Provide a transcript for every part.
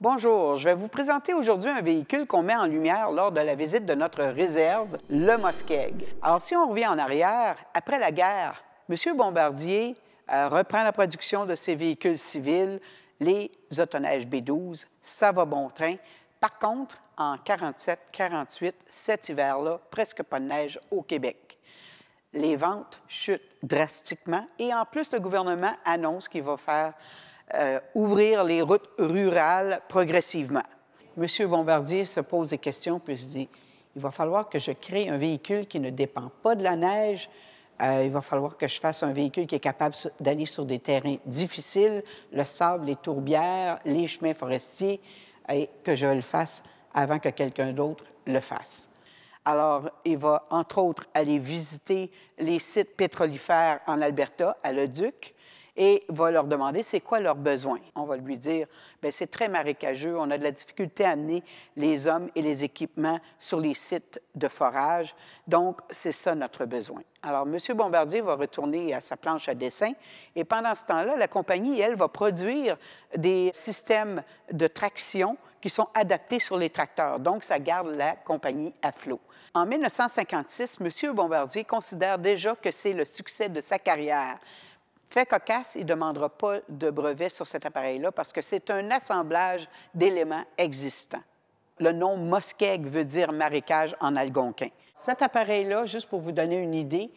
Bonjour, je vais vous présenter aujourd'hui un véhicule qu'on met en lumière lors de la visite de notre réserve, le Muskeg. Alors, si on revient en arrière, après la guerre, M. Bombardier reprend la production de ses véhicules civils, les Autoneiges B12, ça va bon train. Par contre, en 47-48, cet hiver-là, presque pas de neige au Québec. Les ventes chutent drastiquement et en plus, le gouvernement annonce qu'il va faire ouvrir les routes rurales progressivement. M. Bombardier se pose des questions puis se dit, il va falloir que je crée un véhicule qui ne dépend pas de la neige, il va falloir que je fasse un véhicule qui est capable d'aller sur des terrains difficiles, le sable, les tourbières, les chemins forestiers, et que je le fasse avant que quelqu'un d'autre le fasse. Alors, il va, entre autres, aller visiter les sites pétrolifères en Alberta, à Leduc, et va leur demander c'est quoi leurs besoins. On va lui dire, bien, c'est très marécageux, on a de la difficulté à amener les hommes et les équipements sur les sites de forage, donc c'est ça notre besoin. Alors, M. Bombardier va retourner à sa planche à dessin et pendant ce temps-là, la compagnie, elle, va produire des systèmes de traction qui sont adaptés sur les tracteurs. Donc, ça garde la compagnie à flot. En 1956, M. Bombardier considère déjà que c'est le succès de sa carrière. Fait cocasse, il ne demandera pas de brevet sur cet appareil-là parce que c'est un assemblage d'éléments existants. Le nom Muskeg veut dire marécage en algonquin. Cet appareil-là, juste pour vous donner une idée,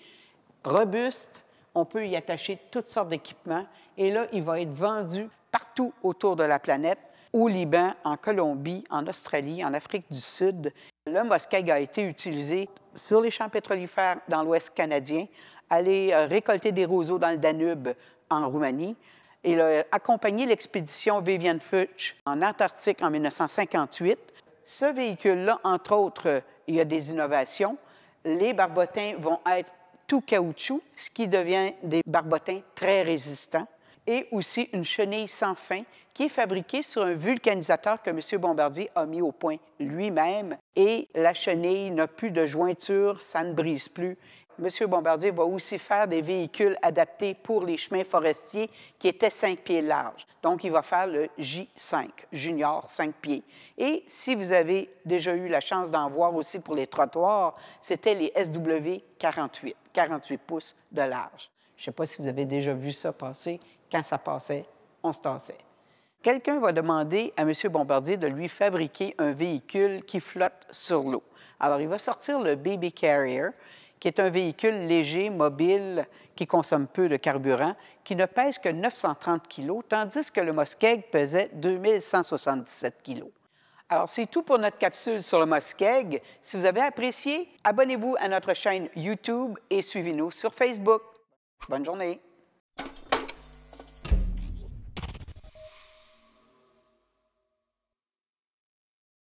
robuste, on peut y attacher toutes sortes d'équipements et là, il va être vendu partout autour de la planète, au Liban, en Colombie, en Australie, en Afrique du Sud. Le Muskeg a été utilisé sur les champs pétrolifères dans l'Ouest canadien, aller récolter des roseaux dans le Danube en Roumanie. Il a accompagné l'expédition Vivian Fuchs en Antarctique en 1958. Ce véhicule-là, entre autres, il y a des innovations. Les barbotins vont être tout caoutchouc, ce qui devient des barbotins très résistants. Et aussi une chenille sans fin qui est fabriquée sur un vulcanisateur que M. Bombardier a mis au point lui-même. Et la chenille n'a plus de jointure, ça ne brise plus. M. Bombardier va aussi faire des véhicules adaptés pour les chemins forestiers qui étaient 5 pieds larges. Donc, il va faire le J5, Junior 5 pieds. Et si vous avez déjà eu la chance d'en voir aussi pour les trottoirs, c'était les SW 48, 48 pouces de large. Je ne sais pas si vous avez déjà vu ça passer. Quand ça passait, on se tassait. Quelqu'un va demander à M. Bombardier de lui fabriquer un véhicule qui flotte sur l'eau. Alors, il va sortir le Baby Carrier, qui est un véhicule léger, mobile, qui consomme peu de carburant, qui ne pèse que 930 kg, tandis que le Muskeg pesait 2177 kg. Alors, c'est tout pour notre capsule sur le Muskeg. Si vous avez apprécié, abonnez-vous à notre chaîne YouTube et suivez-nous sur Facebook. Bonne journée!